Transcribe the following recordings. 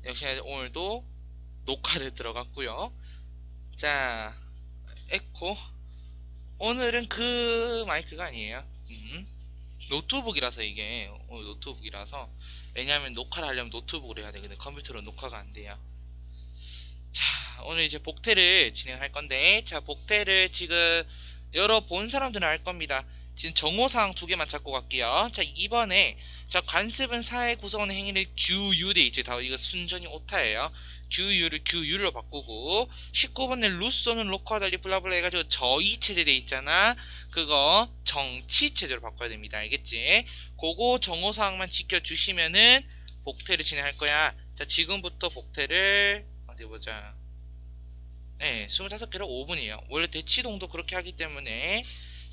역시나 오늘도 녹화를 들어갔고요. 자, 에코. 오늘은 그 마이크가 아니에요. 노트북이라서 이게 오늘 노트북이라서 왜냐하면 녹화를 하려면 노트북으로 해야 되거든. 컴퓨터로 녹화가 안 돼요. 자, 오늘 이제 복태를 진행할 건데, 자, 복태를 지금 여러 본 사람들은 알 겁니다. 지금 정호사항 두 개만 잡고 갈게요. 자, 이번에 자, 관습은 사회 구성원의 행위를 규유돼 있지. 다 이거 순전히 오타예요. 규유를 규유로 바꾸고 19번에 루소는 로커와 달리 블라블라 해가지고 저의 체제 돼 있잖아. 그거 정치 체제로 바꿔야 됩니다. 알겠지? 그거 정호사항만 지켜주시면은 복태를 진행할 거야. 자, 지금부터 복태를 어디 보자. 네, 25개로 5분이에요. 원래 대치동도 그렇게 하기 때문에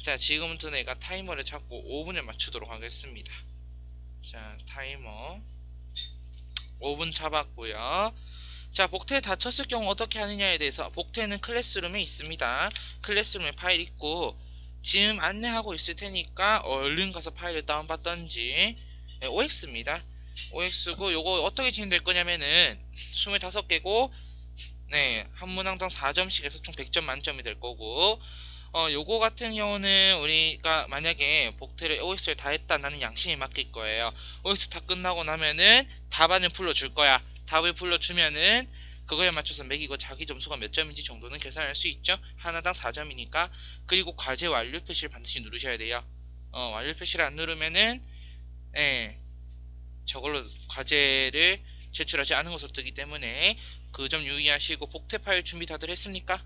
자, 지금부터 내가 타이머를 잡고 5분을 맞추도록 하겠습니다. 자, 타이머 5분 잡았고요. 자, 복태 다쳤을 경우 어떻게 하느냐에 대해서 복태는 클래스룸에 있습니다. 클래스룸에 파일 있고 지금 안내하고 있을 테니까 얼른 가서 파일을 다운받던지. 네, OX입니다. OX고 요거 어떻게 진행될 거냐면은 25개고 네, 한 문항당 4점씩 해서 총 100점 만점이 될 거고, 요거 같은 경우는 우리가 만약에 복태를 OX를 다 했다, 나는 양심이 맡길 거예요. OX 다 끝나고 나면은 답안을 불러줄 거야. 답을 불러주면은 그거에 맞춰서 매기고 자기 점수가 몇 점인지 정도는 계산할 수 있죠. 하나당 4점이니까. 그리고 과제 완료 표시를 반드시 누르셔야 돼요. 완료 표시를 안 누르면은, 예, 저걸로 과제를 제출하지 않은 것으로 뜨기 때문에 그 점 유의하시고 복태 파일 준비 다들 했습니까?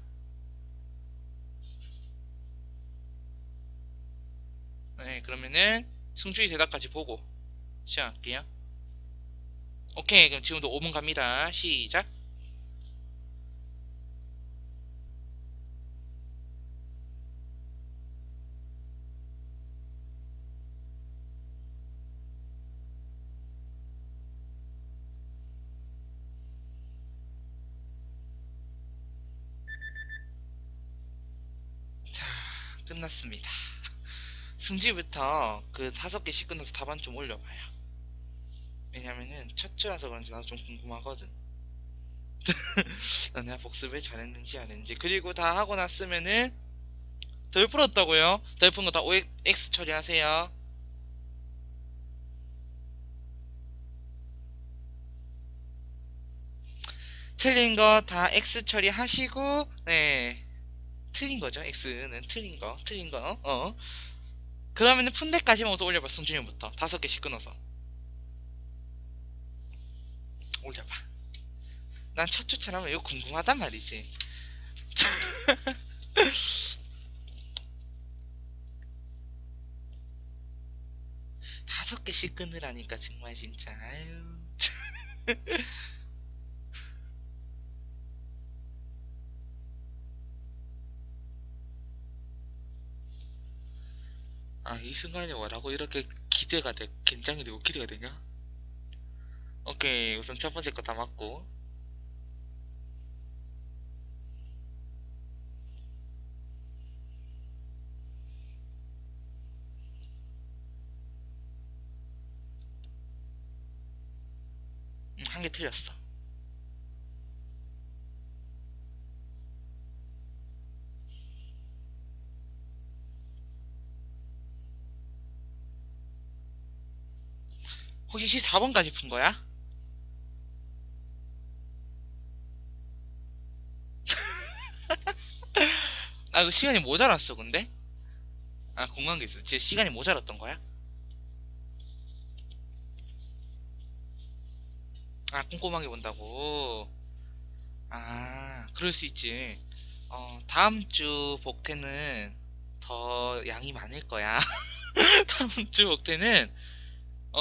네, 그러면은 승주의 대답까지 보고 시작할게요. 오케이, 그럼 지금도 5분 갑니다. 시작. 자, 끝났습니다. 승주부터 그 5개씩 끝나서 답안 좀 올려봐요. 왜냐면은 첫 주라서 그런지 나도 좀 궁금하거든. 내가 복습을 잘했는지 안 했는지. 그리고 다 하고 났으면은 덜 풀었다고요? 덜 푼 거 다 OX 처리하세요. 틀린 거 다 X 처리하시고, 네. 틀린 거죠. X는 틀린 거, 틀린 거. 그러면은 푼대까지만 우선 올려봐. 승준이부터 5개씩 끊어서 올려봐. 난 첫 주차라면 이거 궁금하단 말이지. 5개씩 끊으라니까 정말 진짜. 아유. 아, 이 순간이 뭐라고 이렇게 기대가 돼, 긴장이 되고 기대가 되냐? 오케이, 우선 첫 번째 거 다 맞고. 한 개 틀렸어. 혹시 4번까지 푼 거야? 아, 그 시간이 모자랐어, 근데? 아, 공간 게 있어. 제 시간이 모자랐던 거야? 아, 꼼꼼하게 본다고. 아, 그럴 수 있지. 다음 주 복태는 더 양이 많을 거야. 다음 주 복태는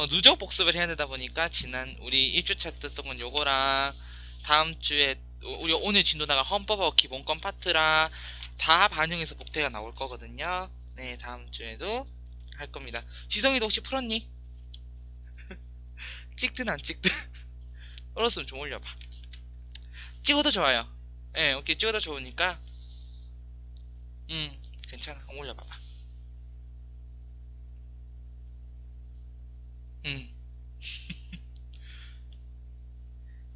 누적 복습을 해야 되다 보니까 지난 우리 1주차 떴던 건 요거랑 다음 주에 우리 오늘 진도 나갈 헌법하고 기본권 파트랑 다 반영해서 복태가 나올 거거든요. 네, 다음 주에도 할 겁니다. 지성이도 혹시 풀었니? 찍든 안 찍든 풀었으면 좀 올려봐. 찍어도 좋아요. 예, 오케이, 찍어도 좋으니까 음, 괜찮아. 한번 올려봐봐. 음,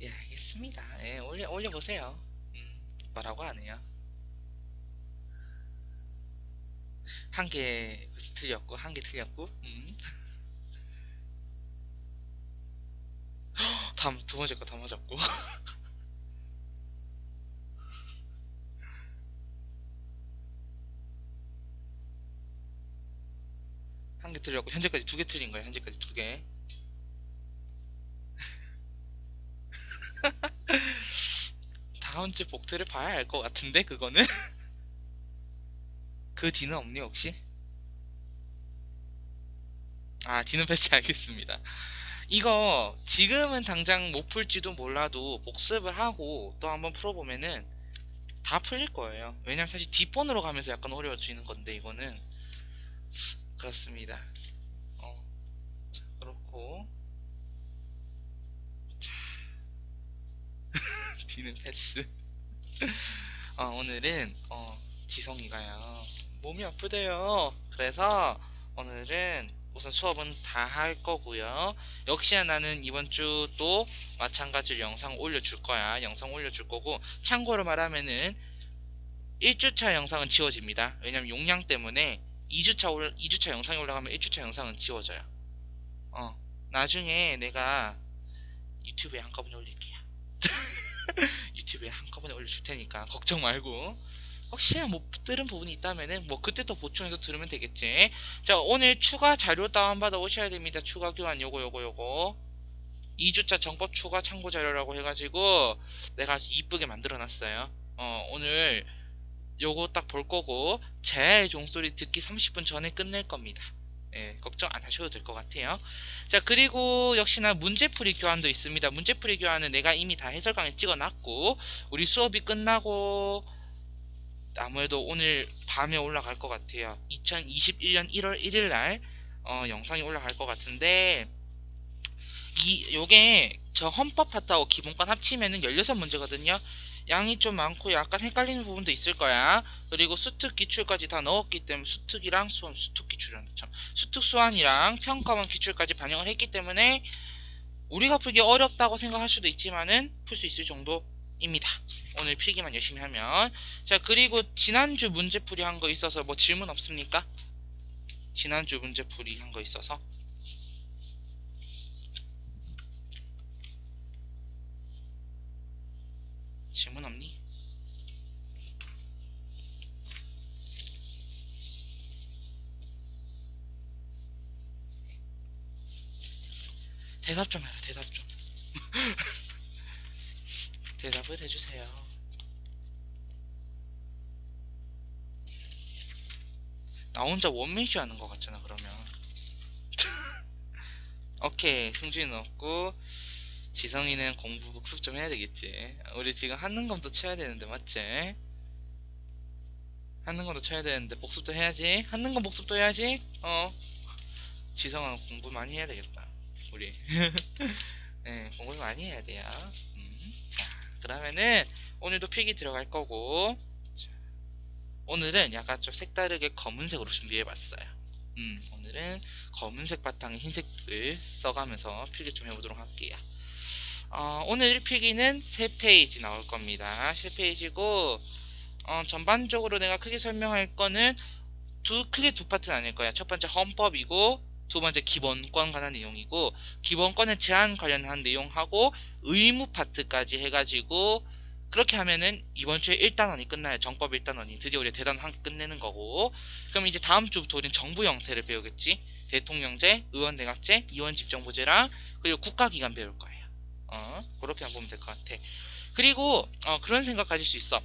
예, 알겠습니다. 예, 올려보세요. 뭐라고 안 해요. 한 개 틀렸고, 한 개 틀렸고, 두 번째 거 다 맞았고. 한 개 틀렸고, 현재까지 두 개 틀린 거예요. 현재까지 두 개. 다음 주 복트를 봐야 알 것 같은데, 그거는? 그 뒤는 없니, 혹시? 아, 뒤는 패치 알겠습니다. 이거 지금은 당장 못 풀지도 몰라도 복습을 하고 또 한번 풀어보면은 다 풀릴 거예요. 왜냐면 사실 뒷번으로 가면서 약간 어려워지는 건데 이거는 그렇습니다. 어, 그렇고 뒤는 패스. 오늘은 지성이가요 몸이 아프대요. 그래서 오늘은 우선 수업은 다 할 거고요. 역시나 나는 이번 주도 마찬가지로 영상 올려줄 거야. 영상 올려줄 거고 참고로 말하면은 1주차 영상은 지워집니다. 왜냐면 용량 때문에 2주차 영상이 올라가면 1주차 영상은 지워져요. 어, 나중에 내가 유튜브에 한꺼번에 올릴게요. 유튜브에 한꺼번에 올려줄 테니까 걱정 말고. 혹시나 못 들은 부분이 있다면은 뭐 그때 또 보충해서 들으면 되겠지. 자, 오늘 추가 자료 다운받아 오셔야 됩니다. 추가 교환 요거 2주차 정법 추가 참고 자료라고 해가지고 내가 아주 이쁘게 만들어 놨어요. 오늘 요거 딱 볼 거고 제 종소리 듣기 30분 전에 끝낼 겁니다. 예, 걱정 안 하셔도 될 것 같아요. 자, 그리고 역시나 문제풀이 교환도 있습니다. 문제풀이 교환은 내가 이미 다 해설 강의 찍어놨고 우리 수업이 끝나고 아무래도 오늘 밤에 올라갈 것 같아요. 2021년 1월 1일 날 영상이 올라갈 것 같은데 요게 저 헌법 파트하고 기본권 합치면은 16문제거든요. 양이 좀 많고 약간 헷갈리는 부분도 있을 거야. 그리고 수특 기출까지 다 넣었기 때문에 수특이랑 수특 기출이랑 참 수특 수완이랑 평가원 기출까지 반영을 했기 때문에 우리가 풀기 어렵다고 생각할 수도 있지만은 풀 수 있을 정도입니다. 오늘 필기만 열심히 하면. 자, 그리고 지난주 문제풀이 한 거 있어서 뭐 질문 없습니까? 지난주 문제풀이 한 거 있어서 질문 없니? 대답 좀 해라. 대답 좀. 대답을 해주세요. 나 혼자 원맨쇼 하는 것 같잖아 그러면. 오케이, 승준이는 없고 지성이는 공부 복습 좀 해야 되겠지. 우리 지금 한능검도 쳐야 되는데 맞지? 한능검도 쳐야 되는데 복습도 해야지. 한능검 복습도 해야지. 지성아 공부 많이 해야 되겠다 우리. 네, 공부 많이 해야 돼요. 자, 그러면은 오늘도 필기 들어갈 거고 자, 오늘은 약간 좀 색다르게 검은색으로 준비해봤어요. 오늘은 검은색 바탕에 흰색을 써가면서 필기 좀 해보도록 할게요. 오늘 필기는 3페이지 나올 겁니다. 3페이지고 전반적으로 내가 크게 설명할 거는 크게 두 파트는 아닐 거야. 첫 번째 헌법이고 두 번째 기본권 관한 내용이고 기본권의 제한 관련한 내용하고 의무 파트까지 해가지고 그렇게 하면은 이번 주에 1단원이 끝나요. 정법 1단원이 드디어 우리 대단 한 개 끝내는 거고 그럼 이제 다음 주부터 우리는 정부 형태를 배우겠지. 대통령제, 의원내각제, 의원집정부제랑 그리고 국가기관 배울 거예요. 그렇게 한번 보면 될 것 같아. 그리고 그런 생각 가질 수 있어.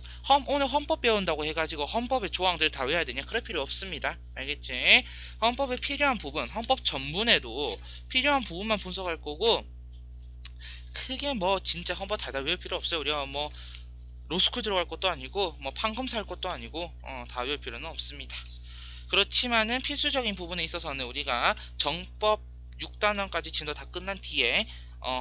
오늘 헌법 배운다고 해가지고 헌법의 조항들 다 외워야 되냐? 그럴 필요 없습니다. 알겠지? 헌법에 필요한 부분, 헌법 전문에도 필요한 부분만 분석할 거고 크게 뭐 진짜 헌법 다 외울 필요 없어요. 우리가 뭐 로스쿨 들어갈 것도 아니고 뭐 판검사 할 것도 아니고 다 외울 필요는 없습니다. 그렇지만은 필수적인 부분에 있어서는 우리가 정법 6단원까지 진도 다 끝난 뒤에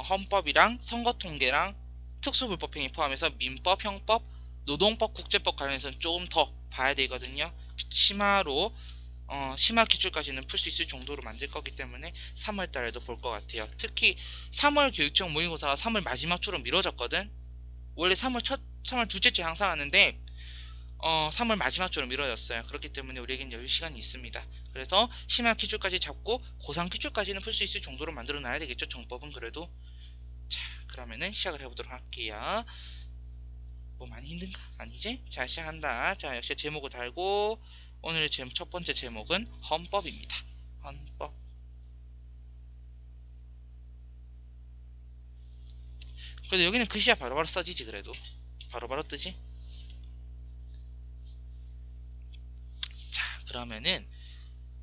헌법이랑 선거통계랑 특수불법행위 포함해서 민법, 형법, 노동법, 국제법 관련해서는 조금 더 봐야 되거든요. 심화로 심화 기출까지는 풀 수 있을 정도로 만들 거기 때문에 3월 달에도 볼 것 같아요. 특히 3월 교육청 모의고사가 3월 마지막 주로 미뤄졌거든. 원래 3월 둘째 주 항상 하는데 3월 마지막 주로 미뤄졌어요. 그렇기 때문에 우리에겐 여유 시간이 있습니다. 그래서 심화 기출까지 잡고 고3 기출까지는 풀 수 있을 정도로 만들어 놔야 되겠죠. 정법은 그래도. 자, 그러면은 시작을 해보도록 할게요. 뭐 많이 힘든가? 아니지? 자, 시작한다. 자, 역시 제목을 달고 오늘의 첫 번째 제목은 헌법입니다. 헌법. 그래도 여기는 글씨가 바로바로 써지지. 그래도 바로바로 뜨지. 자, 그러면은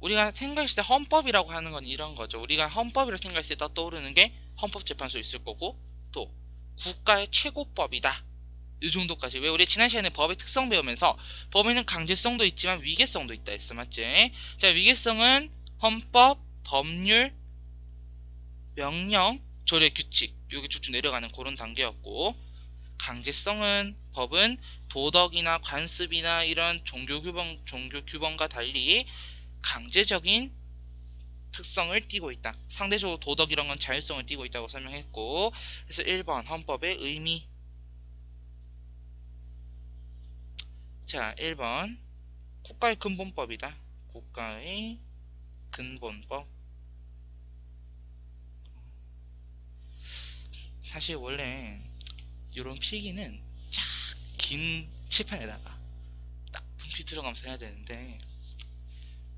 우리가 생각했을 때 헌법이라고 하는 건 이런 거죠. 우리가 헌법이라고 생각했을 때 떠오르는 게 헌법재판소 있을 거고, 또 국가의 최고법이다, 이 정도까지. 왜 우리 지난 시간에 법의 특성 배우면서 법에는 강제성도 있지만 위계성도 있다 했어, 맞지? 자, 위계성은 헌법, 법률, 명령, 조례, 규칙, 여기 쭉쭉 내려가는 그런 단계였고, 강제성은 법은 도덕이나 관습이나 이런 종교 규범과 달리 강제적인 특성을 띠고 있다. 상대적으로 도덕 이런 건 자율성을 띠고 있다고 설명했고, 그래서 1번 헌법의 의미. 자, 1번 국가의 근본법이다. 국가의 근본법. 사실 원래 이런 필기는 쫙 긴 칠판에다가 딱 분필 들어가면서 해야 되는데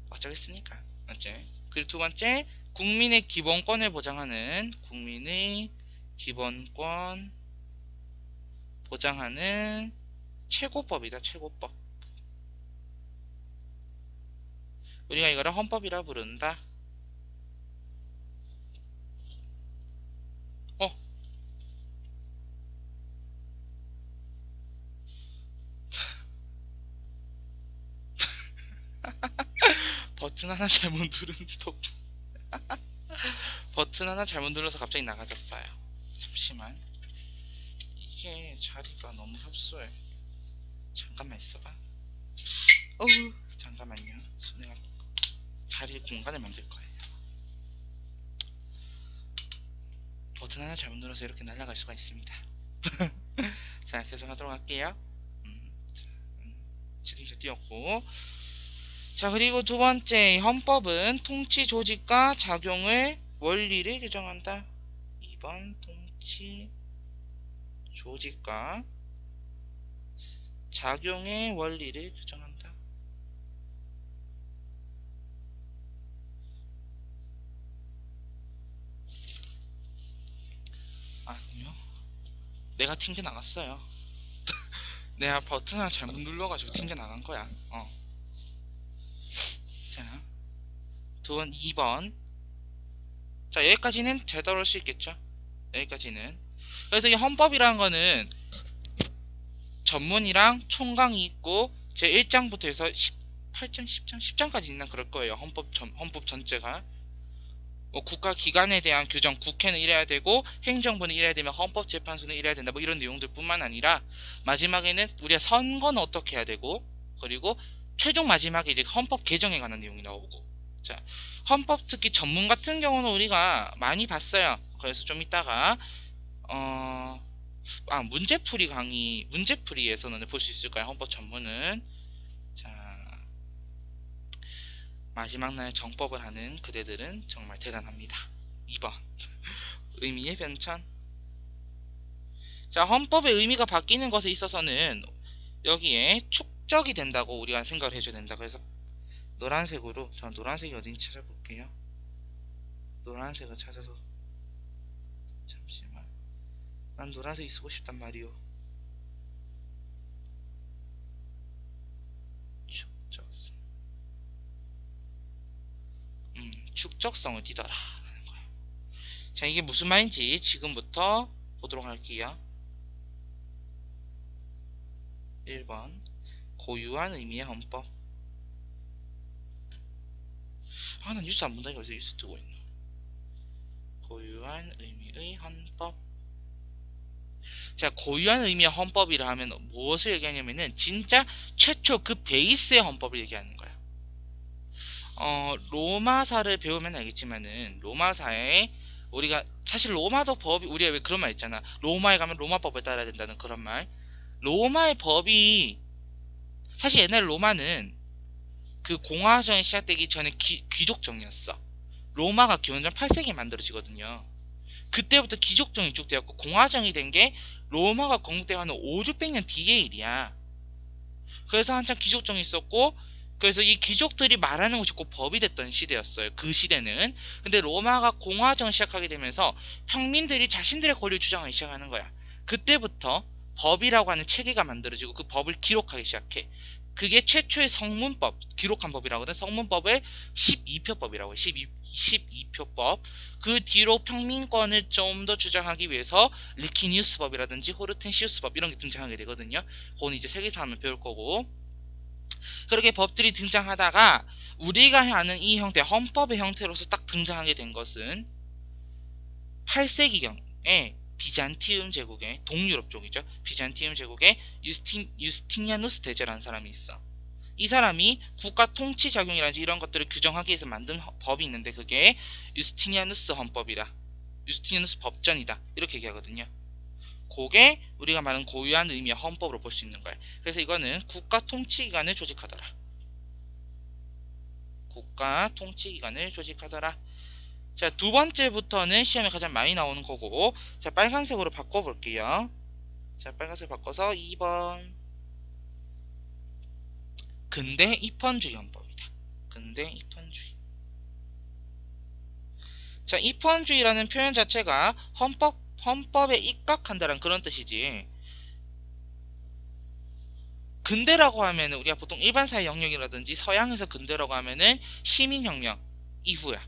어쩌겠습니까? 맞지? 그리고 두 번째, 국민의 기본권을 보장하는, 국민의 기본권 보장하는 최고법이다. 최고법. 우리가 이거를 헌법이라 부른다. 어, 버튼 하나 잘못 누른 덕 버튼 하나 잘못 눌러서 갑자기 나가졌어요. 잠시만. 이게 자리가 너무 협소해. 잠깐만 있어봐. 어우, 잠깐만요. 내가 자리 공간을 만들 거예요. 버튼 하나 잘못 눌러서 이렇게 날아갈 수가 있습니다. 자, 계속 하도록 할게요. 자, 지도자 띄웠고. 자, 그리고 두 번째, 헌법은 통치 조직과 작용을 원리를 규정한다. 2번 통치 조직과 작용의 원리를 규정한다. 아니요, 내가 튕겨 나갔어요. 내가 버튼 하나 잘못 눌러가지고 튕겨 나간 거야. 자, 2번. 자, 여기까지는 잘 따라올 수 있겠죠? 여기까지는. 그래서 이 헌법이라는 거는 전문이랑 총강이 있고 제 1장부터 해서 18장, 10장, 10장까지 있나 그럴 거예요. 헌법 전체가. 뭐 국가 기관에 대한 규정, 국회는 이래야 되고 행정부는 이래야 되면 헌법재판소는 이래야 된다, 뭐 이런 내용들 뿐만 아니라 마지막에는 우리가 선거는 어떻게 해야 되고, 그리고 최종 마지막에 이제 헌법 개정에 관한 내용이 나오고. 자, 헌법 특히 전문 같은 경우는 우리가 많이 봤어요. 그래서 좀 이따가 문제풀이에서는 볼 수 있을 거야, 헌법 전문은. 자, 마지막 날 정법을 하는 그대들은 정말 대단합니다. 2번. 의미의 변천. 자, 헌법의 의미가 바뀌는 것에 있어서는 여기에 축적이 된다고 우리가 생각을 해줘야 된다. 그래서 노란색으로, 저 노란색이 어딘지 찾아볼게요. 노란색을 찾아서, 잠시만. 난 노란색이 쓰고 싶단 말이오. 축적성. 축적성을 띠더라 라는 거야. 자, 이게 무슨 말인지 지금부터 보도록 할게요. 1번 고유한 의미의 헌법. 나 뉴스 안 본다니까 왜 뉴스 뜨고 있노. 고유한 의미의 헌법. 자, 고유한 의미의 헌법이라 하면 무엇을 얘기하냐면은 진짜 최초 그 베이스의 헌법을 얘기하는 거야. 로마사를 배우면 알겠지만은 로마사에 우리가 사실 로마도 법이 우리가 왜 그런 말 있잖아. 로마에 가면 로마법을 따라야 된다는 그런 말. 로마의 법이 사실 옛날 로마는 그 공화정이 시작되기 전에 귀족정이었어. 로마가 기원전 8세기에 만들어지거든요. 그때부터 귀족정이 쭉 되었고 공화정이 된 게 로마가 건국되고 한 5, 600년 뒤의 일이야. 그래서 한참 귀족정이 있었고 그래서 이 귀족들이 말하는 것이 꼭 법이 됐던 시대였어요. 그 시대는. 근데 로마가 공화정을 시작하게 되면서 평민들이 자신들의 권리를 주장하기 시작하는 거야. 그때부터 법이라고 하는 체계가 만들어지고 그 법을 기록하기 시작해. 그게 최초의 성문법, 기록한 법이라고 하는 성문법을 12표법이라고 해. 12표법. 그 뒤로 평민권을 좀 더 주장하기 위해서 리키니우스법이라든지 호르텐시우스법 이런 게 등장하게 되거든요. 그건 이제 세계사 하면 배울 거고. 그렇게 법들이 등장하다가 우리가 아는 이 형태, 헌법의 형태로서 딱 등장하게 된 것은 8세기경에 비잔티움 제국의 동유럽 쪽이죠. 비잔티움 제국의 유스티니아누스 대제라는 사람이 있어. 이 사람이 국가 통치 작용이라든지 이런 것들을 규정하기 위해서 만든 법이 있는데 그게 유스티니아누스 헌법이라. 유스티니아누스 법전이다. 이렇게 얘기하거든요. 그게 우리가 말하는 고유한 의미의 헌법으로 볼 수 있는 거야. 그래서 이거는 국가 통치기관을 조직하더라. 국가 통치기관을 조직하더라. 자, 두 번째부터는 시험에 가장 많이 나오는 거고, 자, 빨간색으로 바꿔볼게요. 자, 빨간색 바꿔서 2번. 근대 입헌주의 헌법이다. 근대 입헌주의. 자, 입헌주의라는 표현 자체가 헌법에 입각한다는 그런 뜻이지. 근대라고 하면 우리가 보통 일반 사회 영역이라든지 서양에서 근대라고 하면은 시민혁명 이후야.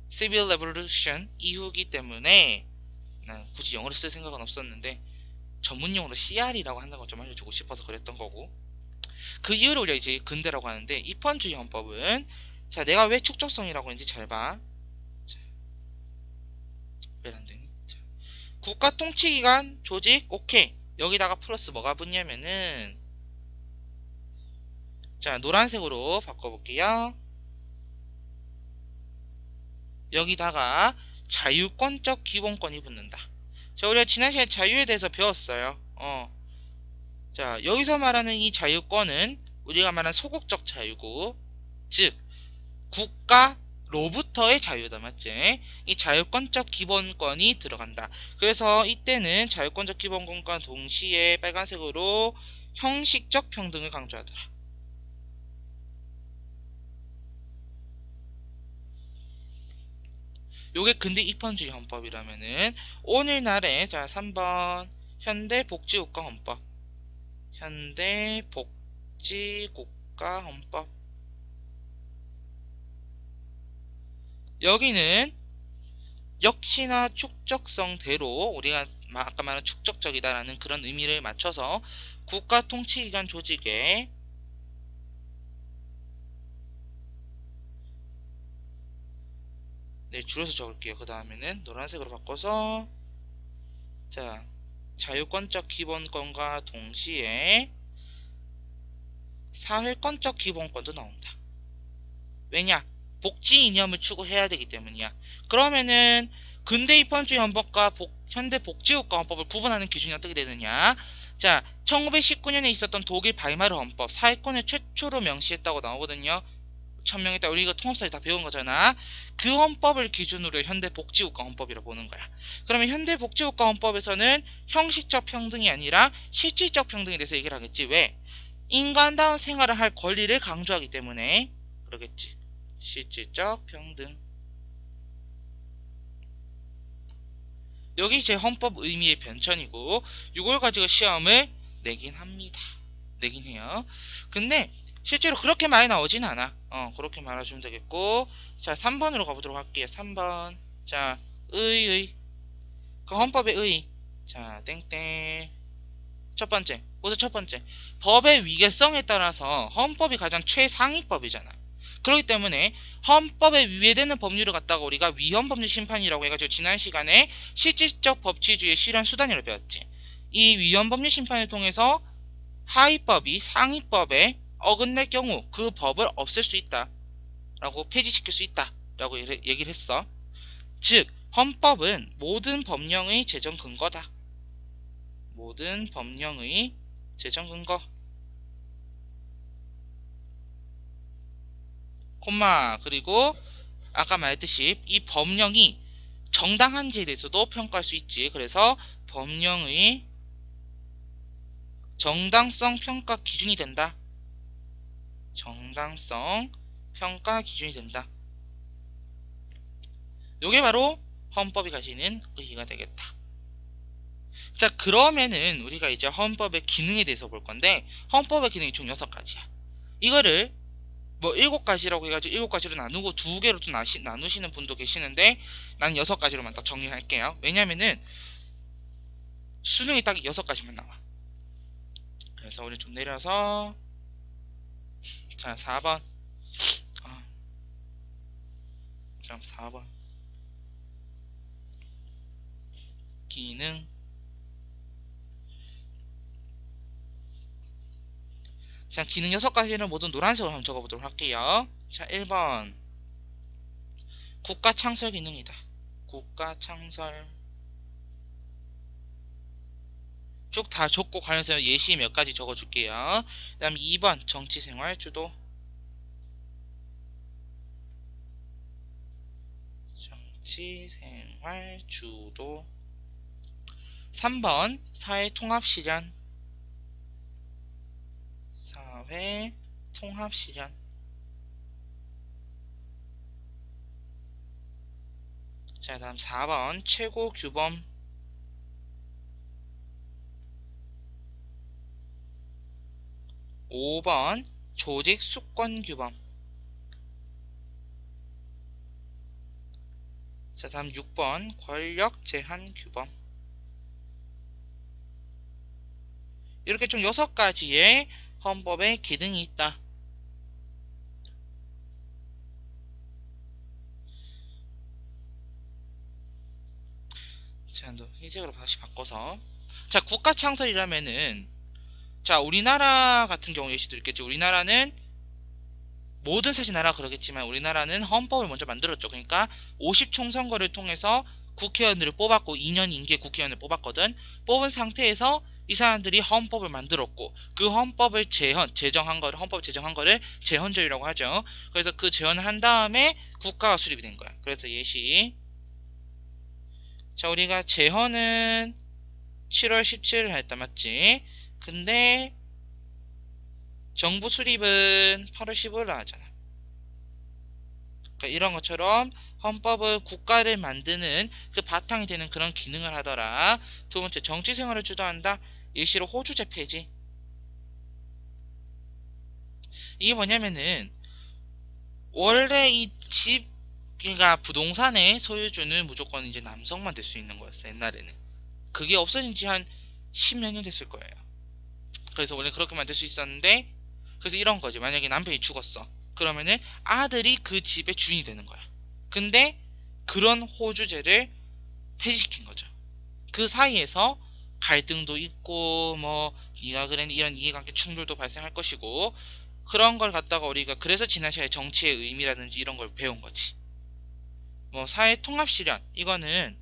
Civil Revolution 이후기 때문에 난 굳이 영어를 쓸 생각은 없었는데 전문용어로 CR이라고 한다고 좀 알려주고 싶어서 그랬던 거고 그 이유를 우리가 이제 근대라고 하는데 입헌주의 헌법은 자 내가 왜 축적성이라고 했는지 잘 봐. 왜 안 되니? 자, 국가 통치기관 조직 오케이 여기다가 플러스 뭐가 붙냐면은 자 노란색으로 바꿔볼게요. 여기다가 자유권적 기본권이 붙는다. 자, 우리가 지난 시간에 자유에 대해서 배웠어요. 자, 여기서 말하는 이 자유권은 우리가 말하는 소극적 자유고, 즉, 국가로부터의 자유다, 맞지? 이 자유권적 기본권이 들어간다. 그래서 이때는 자유권적 기본권과 동시에 빨간색으로 형식적 평등을 강조하더라. 요게 근대 입헌주의 헌법이라면은 오늘날의 자 3번 현대복지국가헌법 현대복지국가헌법 여기는 역시나 축적성대로 우리가 아까 말한 축적적이다라는 그런 의미를 맞춰서 국가통치기관 조직에 네, 줄여서 적을게요. 그 다음에는 노란색으로 바꿔서 자 자유권적 기본권과 동시에 사회권적 기본권도 나온다. 왜냐? 복지 이념을 추구해야 되기 때문이야. 그러면은 근대 입헌주의 헌법과 현대 복지국가헌법을 구분하는 기준이 어떻게 되느냐? 자, 1919년에 있었던 독일 바이마르 헌법 사회권을 최초로 명시했다고 나오거든요. 천명했다. 우리 이거 통합사에 다 배운 거잖아. 그 헌법을 기준으로 현대 복지국가 헌법이라고 보는 거야. 그러면 현대 복지국가 헌법에서는 형식적 평등이 아니라 실질적 평등에 대해서 얘기를 하겠지. 왜? 인간다운 생활을 할 권리를 강조하기 때문에 그러겠지. 실질적 평등. 여기 제 헌법 의미의 변천이고 이걸 가지고 시험을 내긴 합니다. 내긴 해요. 근데 실제로 그렇게 많이 나오진 않아. 그렇게 말아주면 되겠고. 자, 3번으로 가보도록 할게요. 3번. 자, 그 헌법의 의. 자, 땡땡. 첫 번째. 우선 첫 번째. 법의 위계성에 따라서 헌법이 가장 최상위법이잖아. 그렇기 때문에 헌법에 위배되는 법률을 갖다가 우리가 위헌법률 심판이라고 해가지고 지난 시간에 실질적 법치주의 실현 수단이라고 배웠지. 이 위헌법률 심판을 통해서 하위법이 상위법에 어긋날 경우 그 법을 없앨 수 있다. 라고 폐지시킬 수 있다 라고 얘기를 했어. 즉 헌법은 모든 법령의 제정 근거다. 모든 법령의 제정 근거, 콤마. 그리고 아까 말했듯이 이 법령이 정당한지에 대해서도 평가할 수 있지. 그래서 법령의 정당성 평가 기준이 된다. 정당성 평가 기준이 된다. 요게 바로 헌법이 가지는 의의가 되겠다. 자, 그러면은 우리가 이제 헌법의 기능에 대해서 볼 건데, 헌법의 기능이 총 6가지야. 이거를 뭐 7가지라고 해가지고 7가지로 나누고 2개로 또 나누시는 분도 계시는데, 난 6가지로만 딱 정리할게요. 왜냐면은 수능이 딱 6가지만 나와. 그래서 우리 좀 내려서, 자, 4번. 그럼 4번. 기능. 자, 기능 6가지는 모두 노란색으로 한번 적어보도록 할게요. 자, 1번. 국가 창설 기능이다. 국가 창설. 쭉 다 적고 관련해서 예시 몇 가지 적어줄게요. 그 다음 2번 정치생활 주도. 정치생활 주도. 3번 사회통합실현. 사회통합실현. 자, 다음 4번 최고규범. 5번 조직수권규범. 자, 다음 6번 권력제한규범. 이렇게 총 6가지의 헌법의 기능이 있다. 자, 흰색으로 다시 바꿔서. 자, 국가 창설이라면은, 자, 우리나라 같은 경우 예시도 있겠죠. 우리나라는 모든 사실 나라 그러겠지만 우리나라는 헌법을 먼저 만들었죠. 그러니까 50총선거를 통해서 국회의원들을 뽑았고 2년 임기의 국회의원을 뽑았거든. 뽑은 상태에서 이 사람들이 헌법을 만들었고 그 헌법을 제정한 거를 헌법 제정한 거를 제헌절이라고 하죠. 그래서 그 제헌을 한 다음에 국가가 수립이 된 거야. 그래서 예시. 자, 우리가 제헌은 7월 17일 했다 맞지? 근데 정부 수립은 8월 15일 하잖아. 그러니까 이런 것처럼 헌법은 국가를 만드는 그 바탕이 되는 그런 기능을 하더라. 두 번째, 정치 생활을 주도한다. 예시로 호주제 폐지. 이게 뭐냐면은 원래 이 집, 그러니까 부동산의 소유주는 무조건 이제 남성만 될 수 있는 거였어 옛날에는. 그게 없어진 지 한 10몇 년 됐을 거예요. 그래서 원래 그렇게 만들 수 있었는데, 그래서 이런 거지. 만약에 남편이 죽었어. 그러면은 아들이 그 집의 주인이 되는 거야. 근데 그런 호주제를 폐지시킨 거죠. 그 사이에서 갈등도 있고 뭐 네가 그랬니 이런 이해관계 충돌도 발생할 것이고, 그런 걸 갖다가 우리가 그래서 지난 시간에 정치의 의미라든지 이런 걸 배운 거지. 뭐 사회 통합 실현, 이거는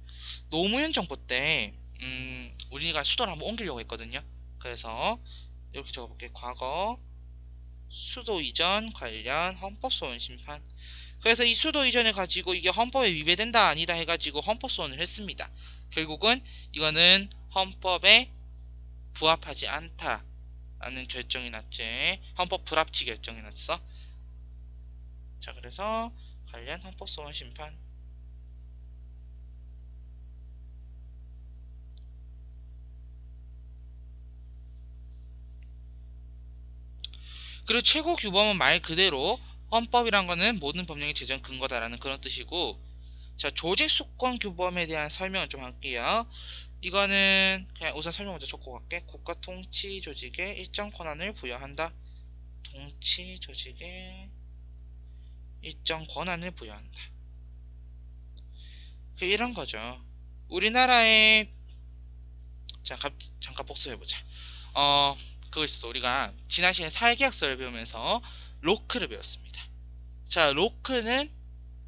노무현 정부 때 우리가 수도를 한번 옮기려고 했거든요. 그래서 이렇게 적어볼게. 과거 수도 이전 관련 헌법 소원 심판. 그래서 이 수도 이전을 가지고 이게 헌법에 위배된다 아니다 해가지고 헌법 소원을 했습니다. 결국은 이거는 헌법에 부합하지 않다라는 결정이 났지. 헌법 불합치 결정이 났어. 자, 그래서 관련 헌법 소원 심판. 그리고 최고 규범은 말 그대로 헌법이란 거는 모든 법령의 제정 근거다라는 그런 뜻이고, 자, 조직수권 규범에 대한 설명을 좀 할게요. 이거는 그냥 우선 설명 먼저 적고 갈게. 국가 통치 조직에 일정 권한을 부여한다. 통치 조직에 일정 권한을 부여한다. 이런 거죠. 우리나라의, 자, 잠깐 복습해보자. 그거 있어. 우리가 지난 시간에 사회계약서를 배우면서 로크를 배웠습니다. 자, 로크는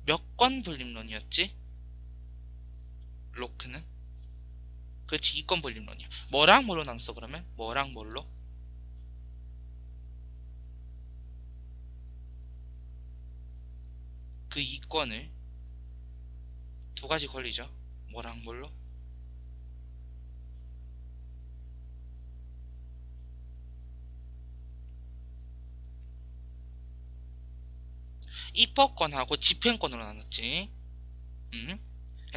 몇 건 분립론이었지? 로크는? 그렇지, 2건 분립론이야. 뭐랑 뭘로 나눴어, 그러면? 뭐랑 뭘로? 그 2건을 두 가지 권리죠. 뭐랑 뭘로? 입법권하고 집행권으로 나눴지. 음?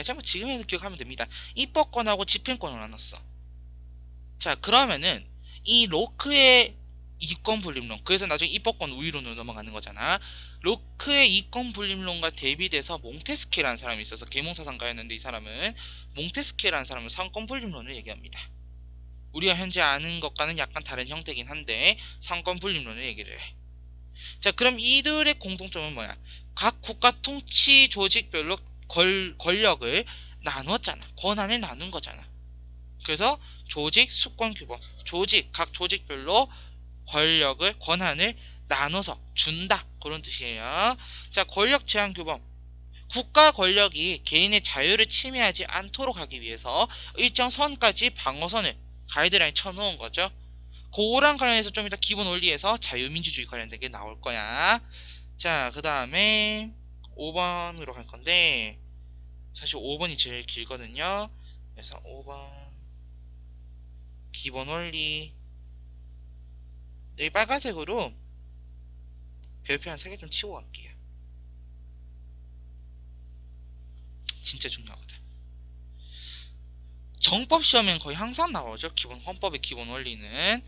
자, 뭐 지금에도 기억하면 됩니다. 입법권하고 집행권으로 나눴어. 자, 그러면은 이 로크의 이권 분립론, 그래서 나중에 입법권 우위론으로 넘어가는 거잖아. 로크의 이권 분립론과 대비돼서 몽테스케라는 사람이 있어서 계몽사상가였는데, 이 사람은 몽테스케라는 사람은 상권 분립론을 얘기합니다. 우리가 현재 아는 것과는 약간 다른 형태긴 한데 상권 분립론을 얘기를 해. 자, 그럼 이들의 공통점은 뭐야? 각 국가 통치 조직별로 권력을 나눴잖아. 권한을 나눈 거잖아. 그래서 조직, 수권, 규범. 조직, 각 조직별로 권한을 나눠서 준다. 그런 뜻이에요. 자, 권력 제한 규범. 국가 권력이 개인의 자유를 침해하지 않도록 하기 위해서 일정 선까지 방어선을 가이드라인 쳐놓은 거죠. 그거랑 관련해서 좀 이따 기본 원리에서 자유민주주의 관련된 게 나올 거야. 자, 그 다음에 5번으로 갈 건데, 사실 5번이 제일 길거든요. 그래서 5번 기본 원리, 여기 빨간색으로 별표 한 3개 좀 치고 갈게요. 진짜 중요하거든. 정법 시험엔 거의 항상 나오죠. 기본 헌법의 기본 원리는.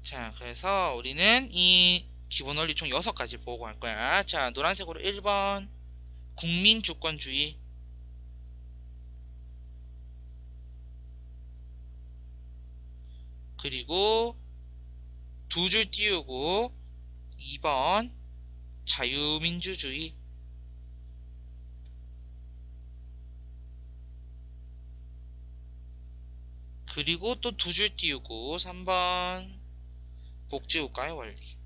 자, 그래서 우리는 이 기본 원리 총 6가지 보고 갈 거야. 자, 노란색으로 1번 국민주권주의. 그리고 두 줄 띄우고 2번 자유민주주의. 그리고 또 두 줄 띄우고 3번 복지국가의 원리.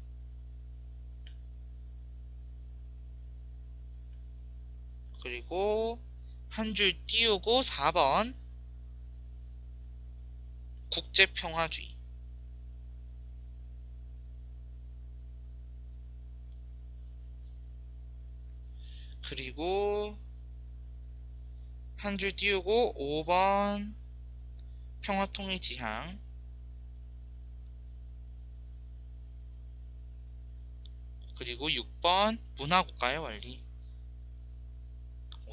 그리고 한 줄 띄우고 4번 국제평화주의. 그리고 한 줄 띄우고 5번 평화통일지향. 그리고 6번 문화국가의 원리.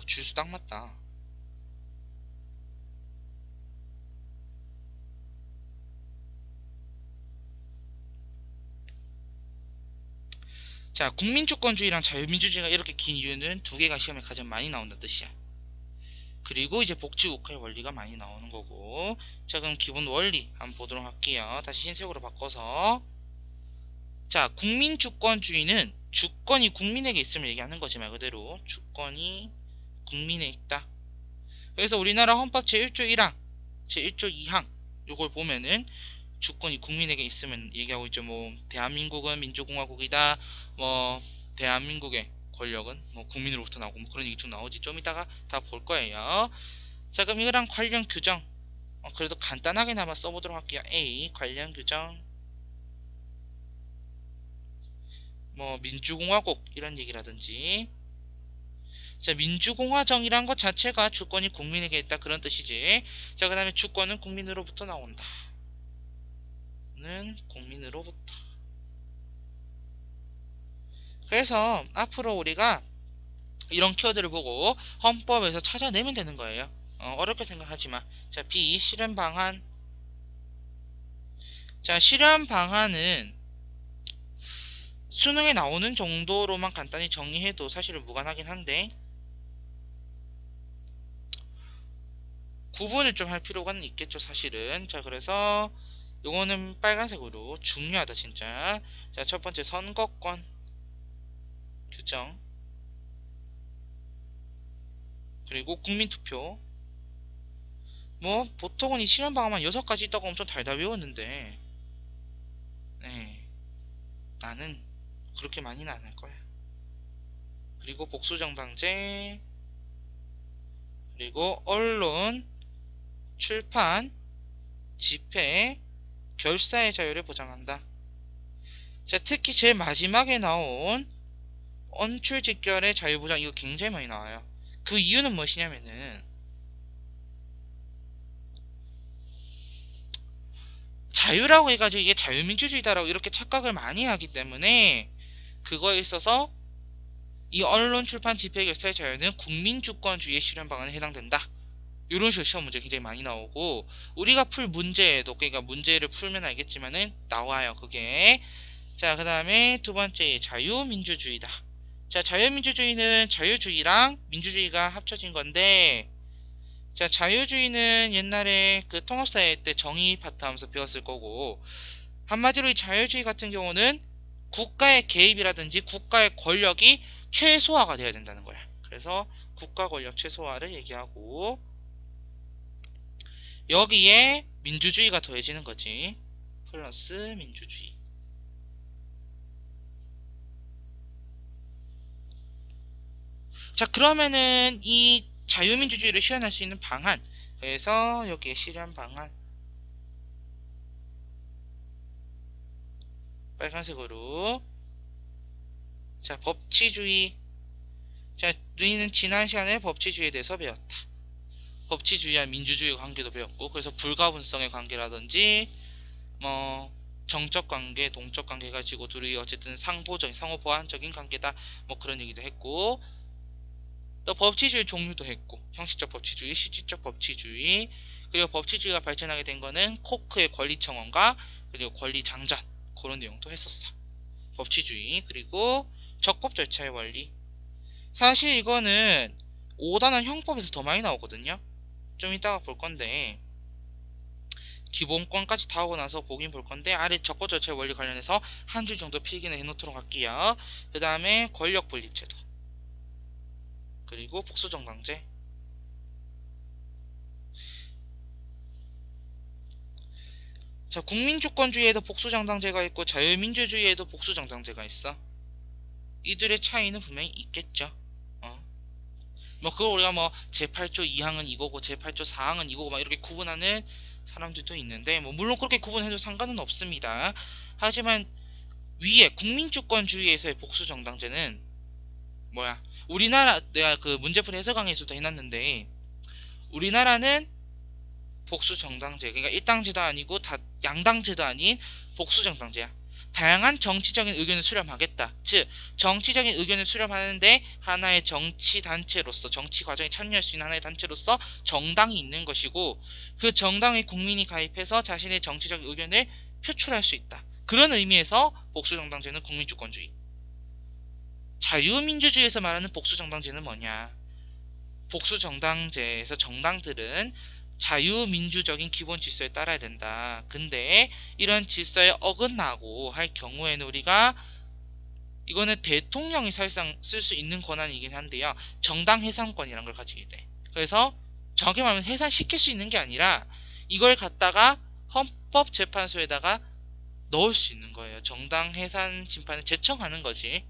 줄수 딱 맞다. 자, 국민주권주의랑 자유민주주의가 이렇게 긴 이유는 두 개가 시험에 가장 많이 나온다는 뜻이야. 그리고 이제 복지국가의 원리가 많이 나오는 거고. 자, 그럼 기본 원리 한번 보도록 할게요. 다시 흰색으로 바꿔서. 자, 국민주권주의는 주권이 국민에게 있음을 얘기하는 거지, 말 그대로. 주권이 국민에 있다. 그래서 우리나라 헌법 제1조 1항, 제1조 2항 요걸 보면은 주권이 국민에게 있으면 얘기하고 있죠. 뭐 대한민국은 민주공화국이다. 뭐 대한민국의 권력은 뭐 국민으로부터 나오고 뭐 그런 얘기 쭉 나오지. 좀 이따가 다 볼 거예요. 자, 그럼 이거랑 관련 규정 그래도 간단하게나마 써보도록 할게요. A 관련 규정. 뭐 민주공화국 이런 얘기라든지. 자, 민주공화정이란 것 자체가 주권이 국민에게 있다 그런 뜻이지. 자, 그 다음에 주권은 국민으로부터 나온다. 는 국민으로부터. 그래서 앞으로 우리가 이런 키워드를 보고 헌법에서 찾아내면 되는 거예요. 어렵게 생각하지 마. 자, B 실현 방안. 자, 실현 방안은 수능에 나오는 정도로만 간단히 정리해도 사실은 무관하긴 한데 구분을 좀 할 필요가 있겠죠, 사실은. 자, 그래서 요거는 빨간색으로 중요하다, 진짜. 자, 첫 번째 선거권 규정. 그리고 국민투표. 뭐 보통은 이 실현 방안만 6가지 있다고 엄청 달달 외웠는데 네, 나는 그렇게 많이는 안 할 거야. 그리고 복수정당제, 그리고 언론, 출판, 집회, 결사의 자유를 보장한다. 자, 특히 제일 마지막에 나온 언출직결의 자유보장, 이거 굉장히 많이 나와요. 그 이유는 무엇이냐면은 자유라고 해가지고 이게 자유민주주의다라고 이렇게 착각을 많이 하기 때문에 그거에 있어서 이 언론, 출판, 집회, 결사의 자유는 국민주권주의의 실현 방안에 해당된다. 이런 식으로 시험 문제 굉장히 많이 나오고, 우리가 풀 문제에도, 그러니까 문제를 풀면 알겠지만은 나와요 그게. 자, 그 다음에 두 번째 자유민주주의다. 자, 자유민주주의는 자유주의랑 민주주의가 합쳐진 건데, 자, 자유주의는 옛날에 그 통합사회 때 정의 파트 하면서 배웠을 거고, 한마디로 이 자유주의 같은 경우는 국가의 개입이라든지 국가의 권력이 최소화가 되어야 된다는 거야. 그래서 국가 권력 최소화를 얘기하고, 여기에 민주주의가 더해지는 거지. 플러스 민주주의. 자, 그러면은 이 자유민주주의를 실현할 수 있는 방안, 그래서 여기에 실현 방안 빨간색으로. 자, 법치주의. 자, 우리는 지난 시간에 법치주의에 대해서 배웠다. 법치주의와 민주주의 관계도 배웠고, 그래서 불가분성의 관계라든지 뭐 정적 관계, 동적 관계 가지고 둘이 어쨌든 상보적인, 상호 보완적인 관계다, 뭐 그런 얘기도 했고, 또 법치주의 종류도 했고, 형식적 법치주의, 실질적 법치주의. 그리고 법치주의가 발전하게 된 거는 코크의 권리청원과 그리고 권리장전, 그런 내용도 했었어. 법치주의. 그리고 적법 절차의 원리. 사실 이거는 5단원 형법에서 더 많이 나오거든요. 좀 이따가 볼 건데, 기본권까지 다 하고 나서 보긴 볼 건데, 아래 적법 절차의 원리 관련해서 한 줄 정도 필기는 해놓도록 할게요. 그 다음에 권력 분립제도, 그리고 복수정당제. 자, 국민주권주의에도 복수정당제가 있고 자유민주주의에도 복수정당제가 있어. 이들의 차이는 분명히 있겠죠. 뭐 그걸 우리가 뭐 제8조 2항은 이거고 제8조 4항은 이거고 막 이렇게 구분하는 사람들도 있는데, 뭐 물론 그렇게 구분해도 상관은 없습니다. 하지만 위에 국민주권주의에서의 복수정당제는 뭐야? 우리나라, 내가 그 문제풀이 해설 강의에서도 해놨는데, 우리나라는 복수정당제, 그러니까 일당제도 아니고 다 양당제도 아닌 복수정당제야. 다양한 정치적인 의견을 수렴하겠다. 즉, 정치적인 의견을 수렴하는데 하나의 정치 단체로서, 정치 과정에 참여할 수 있는 하나의 단체로서 정당이 있는 것이고, 그 정당에 국민이 가입해서 자신의 정치적 의견을 표출할 수 있다. 그런 의미에서 복수정당제는 국민주권주의. 자유민주주의에서 말하는 복수정당제는 뭐냐? 복수정당제에서 정당들은 자유민주적인 기본 질서에 따라야 된다. 근데 이런 질서에 어긋나고 할 경우에는 우리가, 이거는 대통령이 사실상 쓸 수 있는 권한이긴 한데요, 정당 해산권이라는 걸 가지게 돼. 그래서 정확히 말하면 해산시킬 수 있는 게 아니라 이걸 갖다가 헌법재판소에다가 넣을 수 있는 거예요. 정당 해산 심판을 제청하는 거지.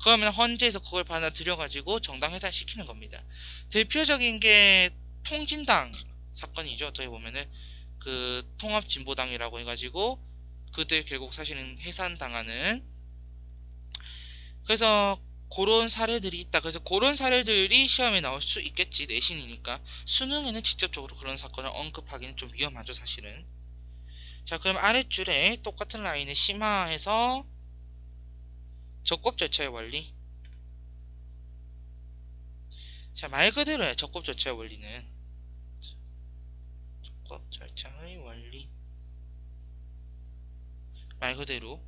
그러면 헌재에서 그걸 받아들여가지고 정당 해산시키는 겁니다. 대표적인 게 통진당 사건이죠. 어떻게 보면은 그 통합진보당이라고 해가지고 그들 결국 사실은 해산당하는, 그래서 그런 사례들이 있다. 그래서 그런 사례들이 시험에 나올 수 있겠지. 내신이니까. 수능에는 직접적으로 그런 사건을 언급하기는 좀 위험하죠, 사실은. 자, 그럼 아랫줄에 똑같은 라인을 심화해서 적법 절차의 원리. 자, 말 그대로야, 적법 절차의 원리는. 적법 절차의 원리. 말 그대로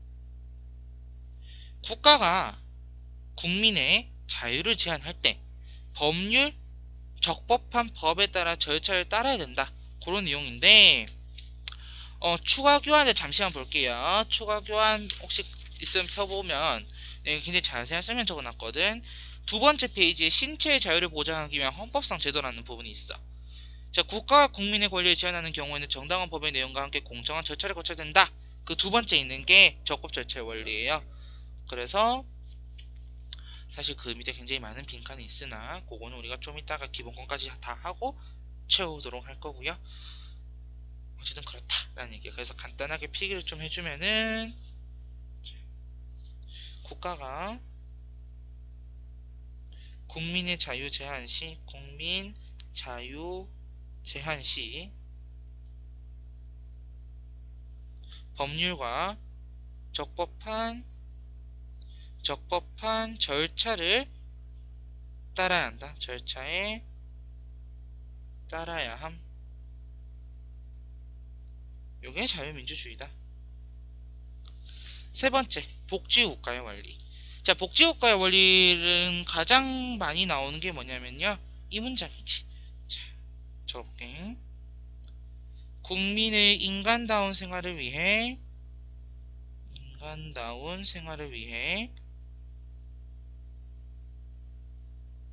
국가가 국민의 자유를 제한할 때 법률, 적법한 법에 따라 절차를 따라야 된다. 그런 내용인데, 추가 교환을 잠시만 볼게요. 추가 교환 혹시 있으면 펴보면, 네, 굉장히 자세한 설명 적어놨거든. 두 번째 페이지에 신체의 자유를 보장하기 위한 헌법상 제도라는 부분이 있어. 자, 국가가 국민의 권리를 제한하는 경우에는 정당한 법의 내용과 함께 공정한 절차를 거쳐야 된다. 그 두 번째 있는 게 적법 절차의 원리예요. 그래서 사실 그 밑에 굉장히 많은 빈칸이 있으나 그거는 우리가 좀 이따가 기본권까지 다 하고 채우도록 할 거고요. 어쨌든 그렇다라는 얘기예요. 그래서 간단하게 필기를 좀 해주면은 국가가 국민의 자유 제한 시 국민 자유 제한 시 법률과 적법한 절차를 따라야 한다. 절차에 따라야 함. 요게 자유민주주의다. 세 번째, 복지국가의 원리. 자, 복지국가의 원리는 가장 많이 나오는 게 뭐냐면요. 이 문장이지. 자, 적볼게. 국민의 인간다운 생활을 위해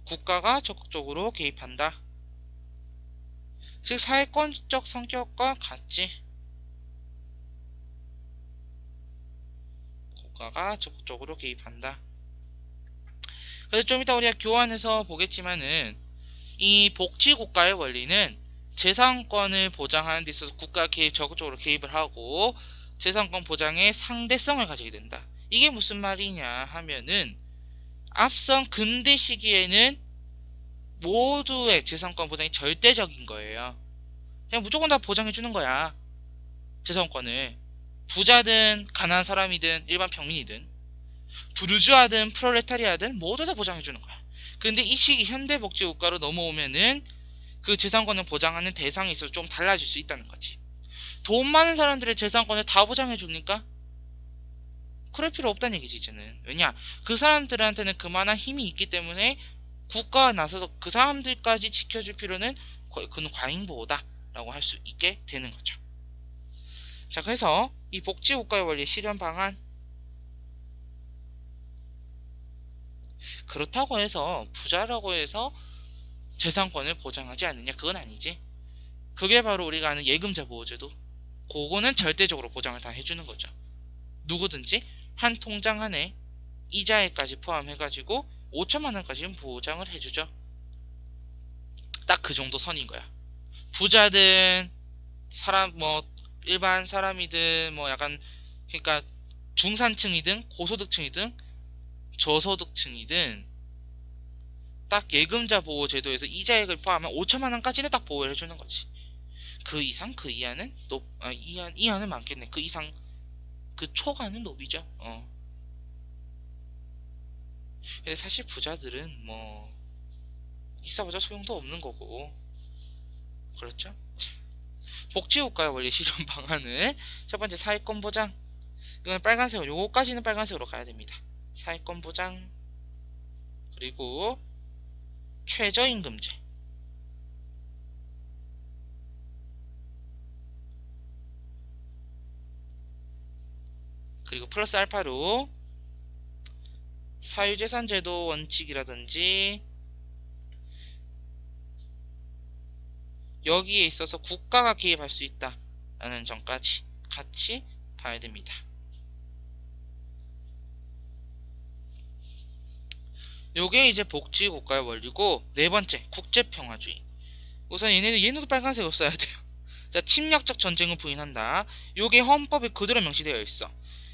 국가가 적극적으로 개입한다. 즉 사회권적 성격과 같지. 국가가 적극적으로 개입한다. 그래서 좀 이따 우리가 교환해서 보겠지만은 이 복지국가의 원리는 재산권을 보장하는 데 있어서 국가가 적극적으로 개입을 하고 재산권 보장의 상대성을 가지게 된다. 이게 무슨 말이냐 하면은 앞선 근대 시기에는 모두의 재산권 보장이 절대적인 거예요. 그냥 무조건 다 보장해 주는 거야. 재산권을. 부자든 가난한 사람이든 일반 평민이든 부르주아든 프롤레타리아든 모두 다 보장해 주는 거야. 근데 이 시기 현대복지국가로 넘어오면은 그 재산권을 보장하는 대상에 있어서 좀 달라질 수 있다는 거지. 돈 많은 사람들의 재산권을 다 보장해 줍니까? 그럴 필요 없다는 얘기지 이제는. 왜냐? 그 사람들한테는 그만한 힘이 있기 때문에 국가가 나서서 그 사람들까지 지켜줄 필요는 그는 과잉보호다 라고 할 수 있게 되는 거죠. 자, 그래서 이 복지국가의 원리 실현 방안, 그렇다고 해서 부자라고 해서 재산권을 보장하지 않느냐, 그건 아니지. 그게 바로 우리가 아는 예금자 보호제도. 그거는 절대적으로 보장을 다 해주는 거죠. 누구든지 한 통장 안에 이자에까지 포함해가지고 5천만 원까지는 보장을 해주죠. 딱 그 정도 선인 거야. 부자든 사람 뭐 일반 사람이든 뭐 약간 그러니까 중산층이든 고소득층이든 저소득층이든 딱 예금자 보호 제도에서 이자액을 포함하면 5천만 원까지는 딱 보호를 해주는 거지. 그 이상 그 이하는 이하는 많겠네. 그 이상 그 초과는 높이죠. 근데 사실 부자들은 뭐 있어봐야 소용도 없는 거고 그렇죠. 복지국가의 원리 실현 방안은 첫 번째 사회권 보장. 이건 빨간색으로 요거까지는 빨간색으로 가야 됩니다. 사회권 보장 그리고 최저임금제 그리고 플러스 알파로 사유재산제도 원칙이라든지 여기에 있어서 국가가 개입할 수 있다라는 점까지 같이 봐야 됩니다. 요게 이제 복지국가의 원리고 네 번째 국제평화주의. 우선 얘네도 빨간색으로 써야 돼요. 자, 침략적 전쟁을 부인한다. 요게 헌법에 그대로 명시되어 있어.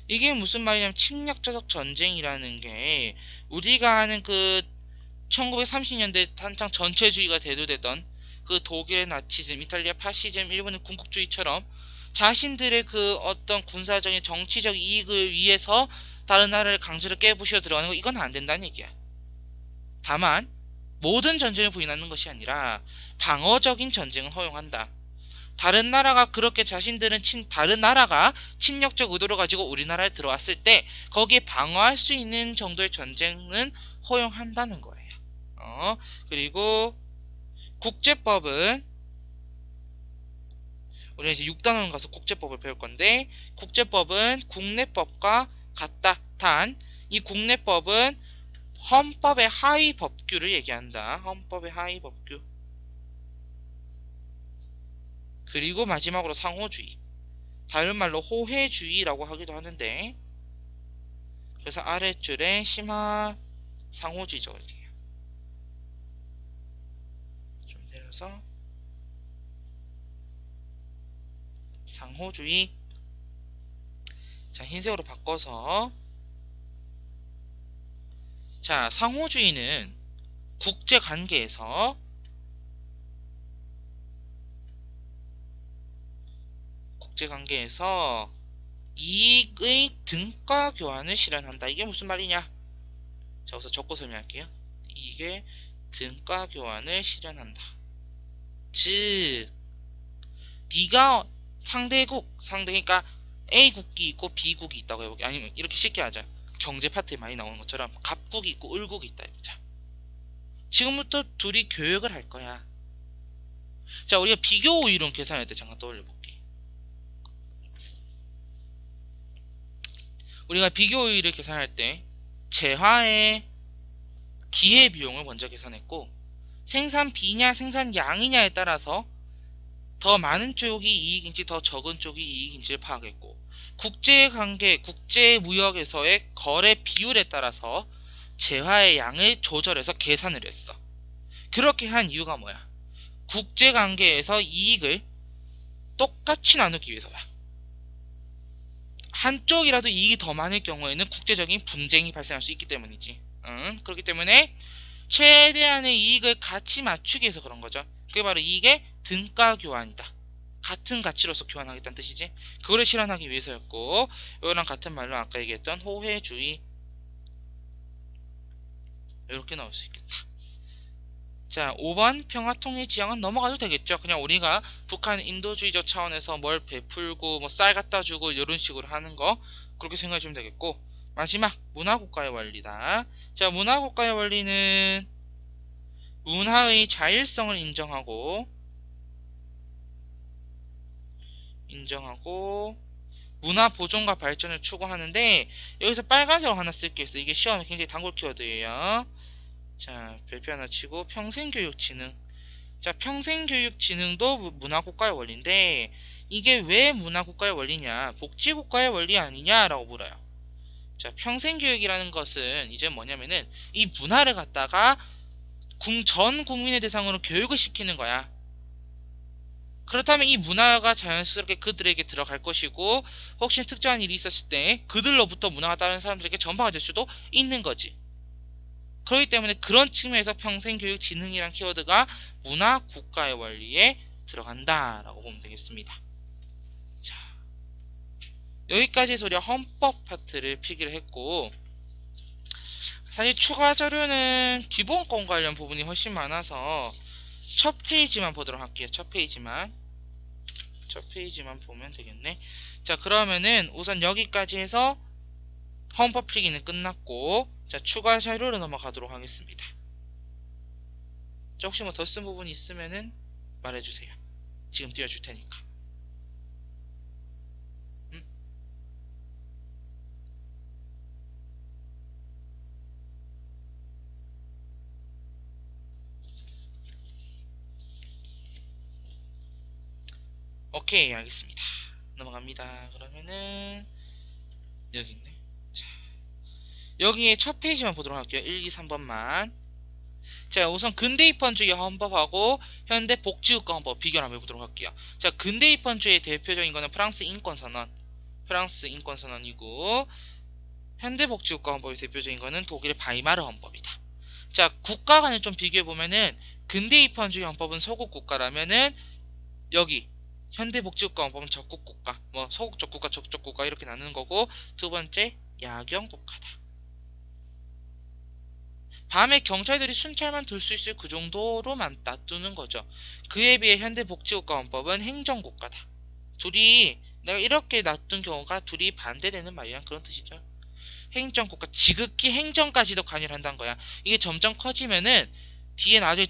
이게 무슨 말이냐면 침략적 전쟁이라는 게 우리가 아는 그 1930년대 한창 전체주의가 대두되던 그 독일의 나치즘, 이탈리아 파시즘, 일본의 군국주의처럼 자신들의 그 어떤 군사적인 정치적 이익을 위해서 다른 나라를 강제로 깨부셔 들어가는 거 이건 안 된다는 얘기야. 다만 모든 전쟁을 부인하는 것이 아니라 방어적인 전쟁은 허용한다. 다른 나라가 그렇게 다른 나라가 침략적 의도를 가지고 우리나라에 들어왔을 때 거기에 방어할 수 있는 정도의 전쟁은 허용한다는 거예요. 그리고 국제법은 우리가 이제 6단원 가서 국제법을 배울 건데 국제법은 국내법과 같다. 단 이 국내법은 헌법의 하위 법규를 얘기한다. 헌법의 하위 법규. 그리고 마지막으로 상호주의. 다른 말로 호혜주의라고 하기도 하는데 그래서 아랫줄에 심화 상호주의죠. 이렇게 좀 내려서 상호주의. 자, 흰색으로 바꿔서 자, 상호주의는 국제관계에서 이익의 등가 교환을 실현한다. 이게 무슨 말이냐? 자, 우선 적고 설명할게요. 이익의 등가 교환을 실현한다. 즉, 네가 그러니까 A국이 있고 B국이 있다고 해볼게. 아니면 이렇게 쉽게 하자. 경제 파트에 많이 나오는 것처럼 갑국이 있고 을국이 있다 해보자. 지금부터 둘이 교역을 할 거야. 자, 우리가 비교 이론 계산할 때 잠깐 떠올려볼게. 우리가 비교 이율을 계산할 때 재화의 기회비용을 먼저 계산했고, 생산비냐 생산량이냐에 따라서 더 많은 쪽이 이익인지 더 적은 쪽이 이익인지를 파악했고, 국제관계, 국제무역에서의 거래 비율에 따라서 재화의 양을 조절해서 계산을 했어. 그렇게 한 이유가 뭐야? 국제관계에서 이익을 똑같이 나누기 위해서야. 한쪽이라도 이익이 더 많을 경우에는 국제적인 분쟁이 발생할 수 있기 때문이지. 그렇기 때문에 최대한의 이익을 같이 맞추기 위해서 그런 거죠. 그게 바로 이익의 등가 교환이다. 같은 가치로서 교환하겠다는 뜻이지. 그거를 실현하기 위해서였고, 이거랑 같은 말로 아까 얘기했던 호혜주의, 이렇게 나올 수 있겠다. 자, 5번 평화통일 지향은 넘어가도 되겠죠. 그냥 우리가 북한 인도주의적 차원에서 뭘 베풀고 뭐 쌀 갖다 주고 이런 식으로 하는 거 그렇게 생각해 주면 되겠고, 마지막 문화국가의 원리다. 자, 문화국가의 원리는 문화의 자율성을 인정하고 문화 보존과 발전을 추구하는데, 여기서 빨간색으로 하나 쓸 게 있어. 이게 시험에 굉장히 단골 키워드예요. 자, 별표 하나 치고 평생교육진흥. 자, 평생교육진흥도 문화국가의 원리인데, 이게 왜 문화국가의 원리냐, 복지국가의 원리 아니냐라고 물어요. 자, 평생교육이라는 것은 이제 뭐냐면은 이 문화를 갖다가 전 국민의 대상으로 교육을 시키는 거야. 그렇다면 이 문화가 자연스럽게 그들에게 들어갈 것이고, 혹시 특정한 일이 있었을 때 그들로부터 문화가 다른 사람들에게 전파가 될 수도 있는 거지. 그렇기 때문에 그런 측면에서 평생교육진흥이란 키워드가 문화국가의 원리에 들어간다라고 보면 되겠습니다. 자, 여기까지 해서 우리가 헌법 파트를 필기를 했고, 사실 추가 자료는 기본권 관련 부분이 훨씬 많아서 첫 페이지만 보도록 할게요. 첫 페이지만 보면 되겠네. 자, 그러면은 우선 여기까지 해서 헌법 필기는 끝났고, 자, 추가 자료로 넘어가도록 하겠습니다. 자, 혹시 뭐 더 쓴 부분이 있으면은 말해주세요. 지금 띄워줄 테니까. 오케이, 알겠습니다. 넘어갑니다. 그러면은 여기 있네. 자, 여기에 첫 페이지만 보도록 할게요. 1, 2, 3번만. 자, 우선 근대입헌주의 헌법하고 현대 복지국가 헌법 비교를 한번 해보도록 할게요. 자, 근대입헌주의의 대표적인 거는 프랑스 인권선언이고, 현대 복지국가 헌법의 대표적인 거는 독일의 바이마르 헌법이다. 자, 국가 간을 좀 비교해보면은 근대입헌주의 헌법은 소국국가라면은 여기 현대복지국가 헌법은 적국국가, 뭐 소국적 국가, 적적 국가 이렇게 나누는 거고, 두 번째 야경국가다. 밤에 경찰들이 순찰만 돌 수 있을 그 정도로만 놔두는 거죠. 그에 비해 현대복지국가 헌법은 행정국가다. 둘이 내가 이렇게 놔둔 경우가 둘이 반대되는 말이란 그런 뜻이죠. 행정국가, 지극히 행정까지도 관여를 한다는 거야. 이게 점점 커지면은 뒤에 나중에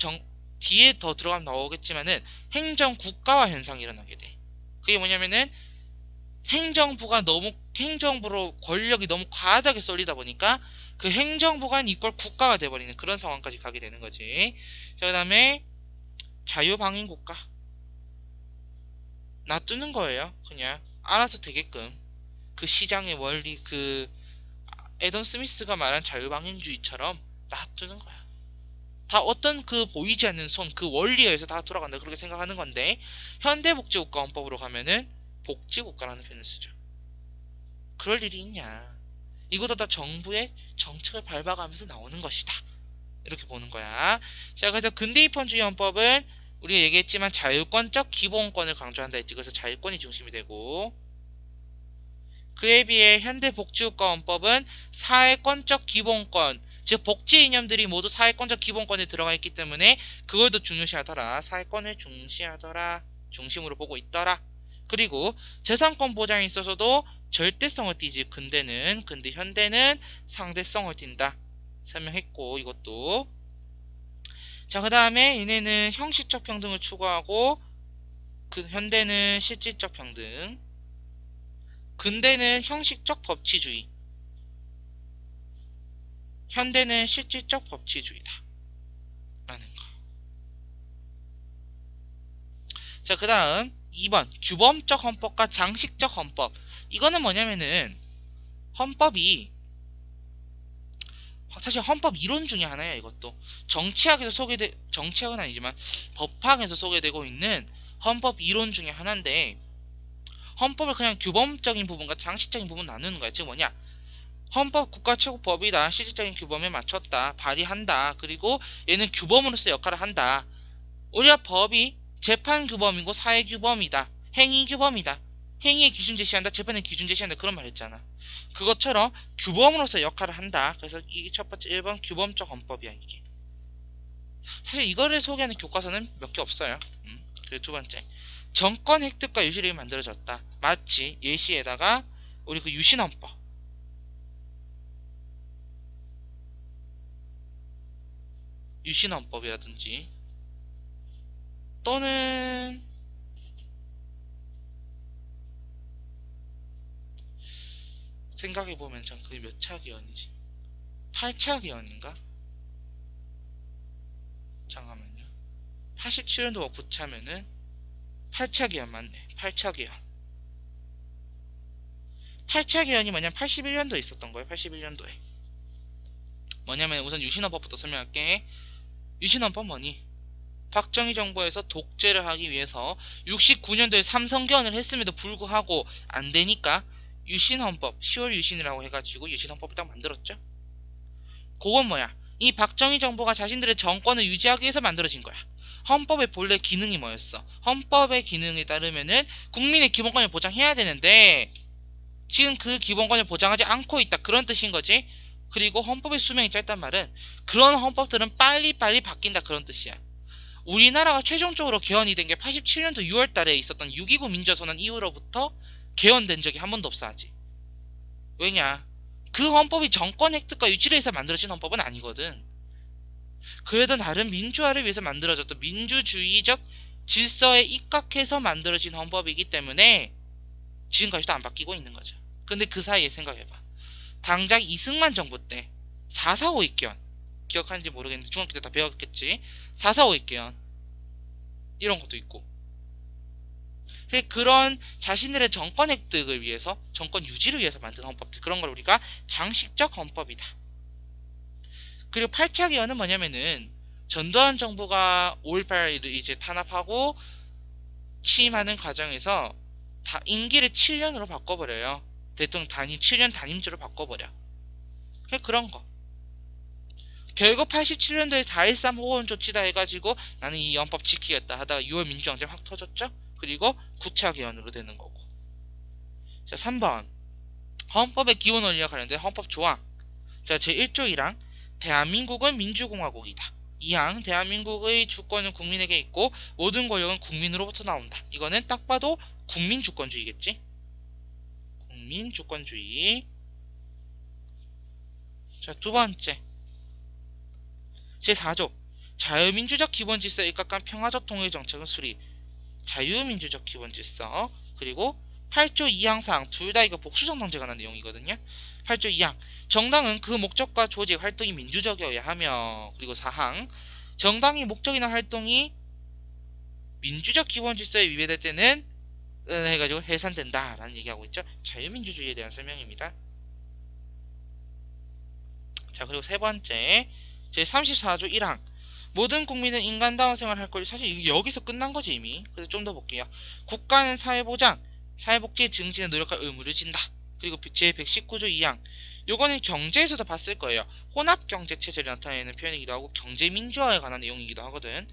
뒤에 더 들어가면 나오겠지만은 행정국가화 현상이 일어나게 돼. 그게 뭐냐면은 행정부로 권력이 너무 과하게 쏠리다 보니까 그 행정부가 이꼴 국가가 돼버리는 그런 상황까지 가게 되는 거지. 자, 그 다음에 자유방임국가. 놔두는 거예요. 그냥 알아서 되게끔. 그 시장의 원리, 그 애덤 스미스가 말한 자유방임주의처럼 놔두는 거야. 다 어떤 그 보이지 않는 손, 그 원리에 의해서 다 돌아간다. 그렇게 생각하는 건데, 현대복지국가헌법으로 가면은 복지국가라는 표현을 쓰죠. 그럴 일이 있냐. 이것도 다 정부의 정책을 밟아가면서 나오는 것이다. 이렇게 보는 거야. 자, 그래서 근대입헌주의 헌법은 우리가 얘기했지만 자유권적 기본권을 강조한다 했지. 그래서 자유권이 중심이 되고, 그에 비해 현대복지국가헌법은 사회권적 기본권, 즉 복지 이념들이 모두 사회권적 기본권에 들어가 있기 때문에 그걸도 중요시하더라. 사회권을 중시하더라. 중심으로 보고 있더라. 그리고 재산권 보장에 있어서도 절대성을 띠지. 근데 현대는 상대성을 띈다. 설명했고, 이것도. 자, 그 다음에 얘네는 형식적 평등을 추구하고, 그 현대는 실질적 평등. 근대는 형식적 법치주의. 현대는 실질적 법치주의다. 라는 거. 자, 그 다음 2번 규범적 헌법과 장식적 헌법. 이거는 뭐냐면은 헌법이 사실 헌법 이론 중에 하나야. 이것도 정치학은 아니지만 법학에서 소개되고 있는 헌법 이론 중에 하나인데, 헌법을 그냥 규범적인 부분과 장식적인 부분 나누는 거야. 즉 뭐냐, 헌법 국가 최고법이다. 실질적인 규범에 맞췄다. 발의한다. 그리고 얘는 규범으로서 역할을 한다. 우리가 법이 재판 규범이고 사회 규범이다. 행위 규범이다. 행위의 기준 제시한다. 재판의 기준 제시한다. 그런 말 했잖아. 그것처럼 규범으로서 역할을 한다. 그래서 이게 첫 번째 1번 규범적 헌법이야. 이게 사실 이거를 소개하는 교과서는 몇 개 없어요. 그리고 두 번째 정권 획득과 유지를 만들어졌다. 마치 예시에다가 우리 그 유신헌법, 유신헌법이라든지 또는 생각해보면 전 그게 몇 차 개헌이지? 8차 개헌인가? 잠깐만요. 87년도가 9차면은 8차 개헌 맞네. 8차 개헌. 8차 개헌이 뭐냐면 81년도에 있었던 거예요. 81년도에. 뭐냐면 우선 유신헌법부터 설명할게. 유신헌법 뭐니? 박정희 정부에서 독재를 하기 위해서 69년도에 삼성개헌을 했음에도 불구하고 안 되니까 유신헌법, 10월 유신이라고 해가지고 유신헌법을 딱 만들었죠. 그건 뭐야? 이 박정희 정부가 자신들의 정권을 유지하기 위해서 만들어진 거야. 헌법의 본래 기능이 뭐였어? 헌법의 기능에 따르면은 국민의 기본권을 보장해야 되는데 지금 그 기본권을 보장하지 않고 있다. 그런 뜻인 거지. 그리고 헌법의 수명이 짧단 말은 그런 헌법들은 빨리빨리 바뀐다. 그런 뜻이야. 우리나라가 최종적으로 개헌이 된 게 87년도 6월 달에 있었던 6.29 민주화선언 이후로부터 개헌된 적이 한 번도 없어 아직. 왜냐? 그 헌법이 정권 획득과 유지를 위해서 만들어진 헌법은 아니거든. 그래도 나름 민주화를 위해서 만들어졌던 민주주의적 질서에 입각해서 만들어진 헌법이기 때문에 지금까지도 안 바뀌고 있는 거죠. 근데 그 사이에 생각해봐. 당장 이승만 정부 때 4.4 5.18개헌 기억하는지 모르겠는데 중학교 때 다 배웠겠지. 4.4 5.18개헌 이런 것도 있고. 그런 자신들의 정권 획득을 위해서, 정권 유지를 위해서 만든 헌법들, 그런 걸 우리가 장식적 헌법이다. 그리고 8차 개헌은 뭐냐면은 전두환 정부가 5.18을 이제 탄압하고 취임하는 과정에서 다 임기를 7년으로 바꿔버려요. 대통령 단임 7년 단임제로 바꿔버려. 그런 거. 결국 87년도에 4.13 호원 조치다 해가지고 나는 이 헌법 지키겠다 하다가 6월 민주항쟁 확 터졌죠. 그리고 9차 개헌으로 되는 거고. 자, 3번 헌법의 기본 원리와 관련된 헌법 조항. 자, 제1조 1항 대한민국은 민주공화국이다. 2항 대한민국의 주권은 국민에게 있고 모든 권력은 국민으로부터 나온다. 이거는 딱 봐도 국민주권주의겠지. 국민주권주의. 자, 두 번째 제4조 자유민주적 기본질서에 입각한 평화적 통일 정책은 수립. 자유민주적 기본질서. 그리고 8조 2항상 둘 다 이거 복수정당제 관한 내용이거든요. 8조 2항 정당은 그 목적과 조직, 활동이 민주적이어야 하며. 그리고 4항 정당의 목적이나 활동이 민주적 기본질서에 위배될 때는 해가지고 해산된다 라는 얘기하고 있죠. 자유민주주의에 대한 설명입니다. 자, 그리고 세 번째 제34조 1항 모든 국민은 인간다운 생활할 권리. 사실 여기서 끝난 거지 이미. 그래서 좀 더 볼게요. 국가는 사회보장, 사회복지 증진에 노력할 의무를 진다. 그리고 제119조 2항 요거는 경제에서도 봤을 거예요. 혼합경제체제를 나타내는 표현이기도 하고 경제민주화에 관한 내용이기도 하거든.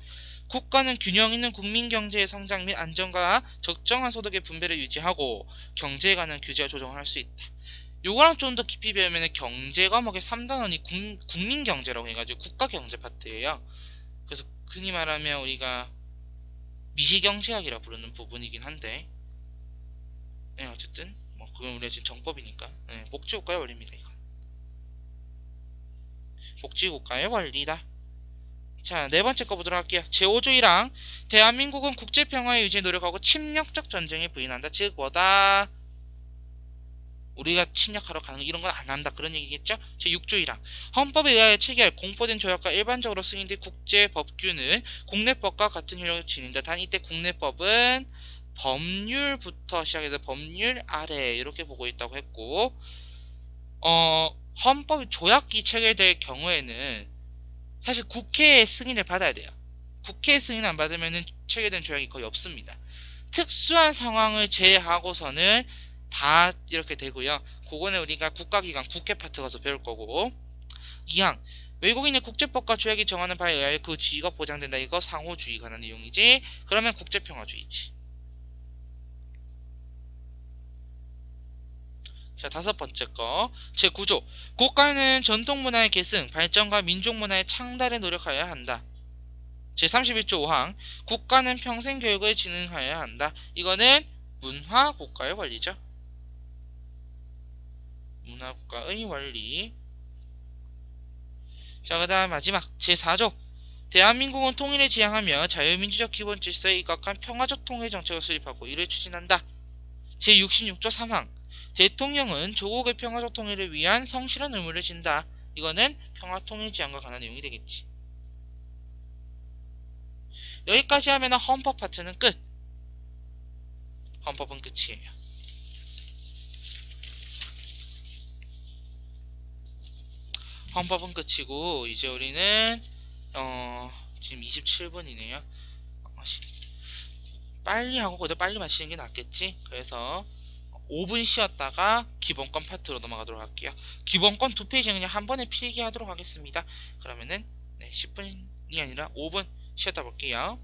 국가는 균형 있는 국민 경제의 성장 및 안정과 적정한 소득의 분배를 유지하고 경제에 관한 규제와 조정을 할 수 있다. 요거랑 좀 더 깊이 배우면 경제 과목의 3단원이 국민 경제라고 해가지고 국가 경제 파트예요. 그래서 흔히 말하면 우리가 미시경제학이라 부르는 부분이긴 한데, 네, 어쨌든 뭐 그건 우리가 지금 정법이니까. 네, 복지국가의 원리입니다. 이건 복지국가의 원리다. 자, 네 번째 거 보도록 할게요. 제5조 1항 대한민국은 국제평화의 유지에 노력하고 침략적 전쟁에 부인한다. 즉 뭐다? 우리가 침략하러 가는 거 이런 건 안 한다 그런 얘기겠죠? 제6조 1항 헌법에 의하여 체결 공포된 조약과 일반적으로 승인된 국제법규는 국내법과 같은 효력을 지닌다. 단 이때 국내법은 법률부터 시작해서 법률 아래 이렇게 보고 있다고 했고, 헌법 조약이 체결될 경우에는 사실 국회의 승인을 받아야 돼요. 국회의 승인 안 받으면 체결된 조약이 거의 없습니다. 특수한 상황을 제외하고서는 다 이렇게 되고요. 그거는 우리가 국가기관 국회 파트 가서 배울 거고. 2항 외국인의 국제법과 조약이 정하는 바에 의하여 그 지위가 보장된다. 이거 상호주의 관한 내용이지. 그러면 국제평화주의지. 자, 다섯 번째 거. 제9조 국가는 전통문화의 계승, 발전과 민족문화의 창달에 노력하여야 한다. 제31조 5항 국가는 평생교육을 진행하여야 한다. 이거는 문화국가의 원리죠. 문화국가의 원리. 자, 그 다음 마지막 제4조 대한민국은 통일을 지향하며 자유민주적 기본질서에 입각한 평화적 통일 정책을 수립하고 이를 추진한다. 제66조 3항 대통령은 조국의 평화적 통일을 위한 성실한 의무를 진다. 이거는 평화통일 지향과 관한 내용이 되겠지. 여기까지 하면 헌법 파트는 끝. 헌법은 끝이에요. 헌법은 끝이고 이제 우리는 지금 27분이네요. 빨리 하고 그래도 빨리 마치는 게 낫겠지. 그래서 5분 쉬었다가 기본권 파트로 넘어가도록 할게요. 기본권 두 페이지 그냥 한 번에 필기하도록 하겠습니다. 그러면은 10분이 아니라 5분 쉬었다 볼게요.